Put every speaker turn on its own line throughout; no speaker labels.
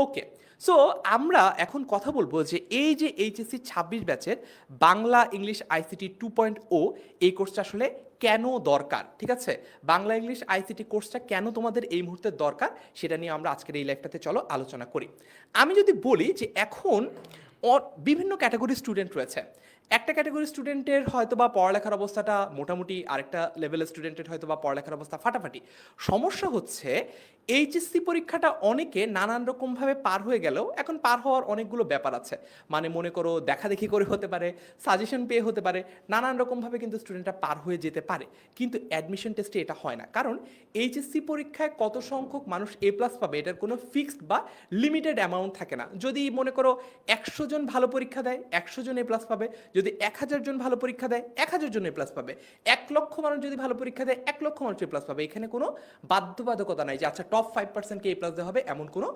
ওকে, so আমরা এখন কথা বলবো যে এই যে এইচএসসি 26 ব্যাচের বাংলা ইংলিশ আইসিটি 2.0 এই কোর্সটা আসলে কেন দরকার, ঠিক আছে? বাংলা ইংলিশ আইসিটি কোর্সটা কেন তোমাদের এই মুহূর্তে দরকার সেটা নিয়ে আমরা আজকের এই লাইভটাতে চলো আলোচনা করি। আমি যদি বলি যে এখন বিভিন্ন ক্যাটাগরি স্টুডেন্ট রয়েছে। একটা ক্যাটাগরি স্টুডেন্টের হয়তো বা পড়ালেখার অবস্থাটা মোটামুটি, আরেকটা লেভেলের স্টুডেন্টের হয়তো বা পড়ালেখার অবস্থা ফাটাফাটি। সমস্যা হচ্ছে এইচএসসি পরীক্ষাটা অনেকে নানান রকমভাবে পার হয়ে গেলেও এখন পার হওয়ার অনেকগুলো ব্যাপার আছে। মানে মনে করো দেখাদেখি করে হতে পারে, সাজেশন পেয়ে হতে পারে, নানান রকমভাবে কিন্তু স্টুডেন্টরা পার হয়ে যেতে পারে। কিন্তু অ্যাডমিশন টেস্টে এটা হয় না, কারণ এইচএসসি পরীক্ষায় কত সংখ্যক মানুষ এ প্লাস পাবে এটার কোনো ফিক্সড বা লিমিটেড অ্যামাউন্ট থাকে না। যদি মনে করো 100 জন ভালো পরীক্ষা দেয় 100 জন এ প্লাস পাবে, যদি 1000 জন ভালো পরীক্ষা দেয় 1000 জন এ প্লাস পাবে, 1 লক্ষ মানুষ যদি ভালো পরীক্ষা দেয় 1 লক্ষ মানুষ এ প্লাস পাবে। এখানে কোনো বাধ্যবাধকতা নাই যে আচ্ছা টপ 5%কে এ প্লাস দেওয়া হবে, এমন কোনো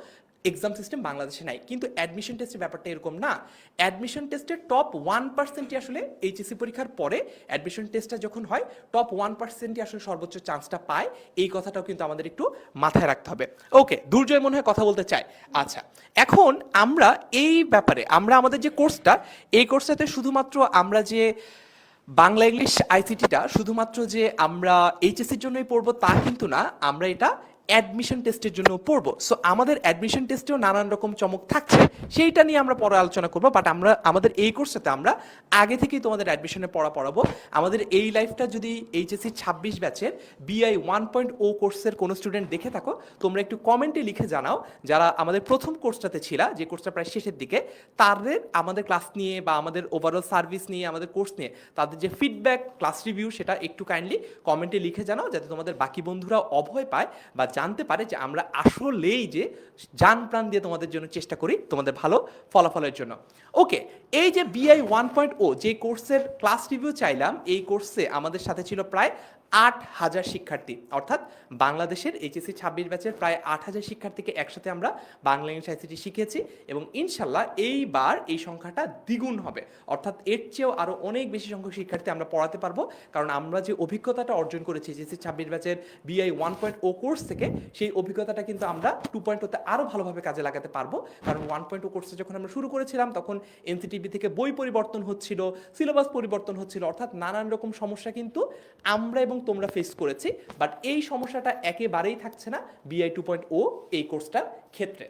এক্সাম সিস্টেম বাংলাদেশে নাই। কিন্তু অ্যাডমিশন টেস্টের ব্যাপারটা এরকম না। অ্যাডমিশন টেস্টের টপ 1%ই আসলে এইচএসসি পরীক্ষার পরে অ্যাডমিশন টেস্টটা যখন হয় টপ 1%ই আসলে সর্বোচ্চ চান্সটা পায়। এই কথাটাও কিন্তু আমাদের একটু মাথায় রাখতে হবে। ওকে, দুর্জয় মনে হয় কথা বলতে চাই। আচ্ছা, এখন আমরা এই ব্যাপারে আমরা আমাদের যে কোর্সটা, এই কোর্সটাতে শুধুমাত্র আমরা যে বাংলা ইংলিশ আইসিটিটা শুধুমাত্র যে আমরা এইচএসসির জন্যই পড়বো তা কিন্তু না, আমরা এটা অ্যাডমিশন টেস্টের জন্য পড়বো। সো আমাদের অ্যাডমিশন টেস্টেও নানান রকম চমক থাকছে, সেইটা নিয়ে আমরা পরে আলোচনা করবো। বাট আমরা আমাদের এই কোর্সটাতে আমরা আগে থেকেই তোমাদের অ্যাডমিশনে পড়াবো। আমাদের এই লাইফটা যদি এইচএসসি 26 ব্যাচের বিআই 1.0 কোর্সের কোনো স্টুডেন্ট দেখে থাকো, তোমরা একটু কমেন্টে লিখে জানাও যারা আমাদের প্রথম কোর্সটাতে ছিলা, যে কোর্সটা প্রায় শেষের দিকে, তাদের আমাদের ক্লাস নিয়ে বা আমাদের ওভারঅল সার্ভিস নিয়ে, আমাদের কোর্স নিয়ে তাদের যে ফিডব্যাক, ক্লাস রিভিউ, সেটা একটু কাইন্ডলি কমেন্টে লিখে জানাও, যাতে তোমাদের বাকি বন্ধুরা অভয় পায় বা জানতে পারে যে আমরা আসলেই যে জান প্রাণ দিয়ে তোমাদের জন্য চেষ্টা করি তোমাদের ভালো ফলাফলের জন্য। ওকে, এই যে বিআই 1.0 যে কোর্সের ক্লাস রিভিউ চাইলাম, এই কোর্সে আমাদের সাথে ছিল প্রায় 8000 শিক্ষার্থী, অর্থাৎ বাংলাদেশের এইচএসসি 26 ব্যাচের প্রায় 8000 শিক্ষার্থীকে একসাথে আমরা বাংলা ইংলিশ আইসিটি শিখেছি। এবং ইনশাল্লাহ এইবার এই সংখ্যাটা দ্বিগুণ হবে, অর্থাৎ এর চেয়েও আরও অনেক বেশি সংখ্যক শিক্ষার্থী আমরা পড়াতে পারবো। কারণ আমরা যে অভিজ্ঞতাটা অর্জন করেছি এইচএসসি 26 ব্যাচের বিআই 1.0 কোর্স থেকে, সেই অভিজ্ঞতাটা কিন্তু আমরা 2.0তে আরও ভালোভাবে কাজে লাগাতে পারবো। কারণ 1.0 কোর্সে যখন আমরা শুরু করেছিলাম তখন এনসিটিভি থেকে বই পরিবর্তন হচ্ছিল, সিলেবাস পরিবর্তন হচ্ছিল, অর্থাৎ নানান রকম সমস্যা কিন্তু আমরা এবং তোমরা ফেস করেছি। বাট এই সমস্যাটা একেবারেই থাকছে না বিআই 2.0 এই কোর্সটার ক্ষেত্রে।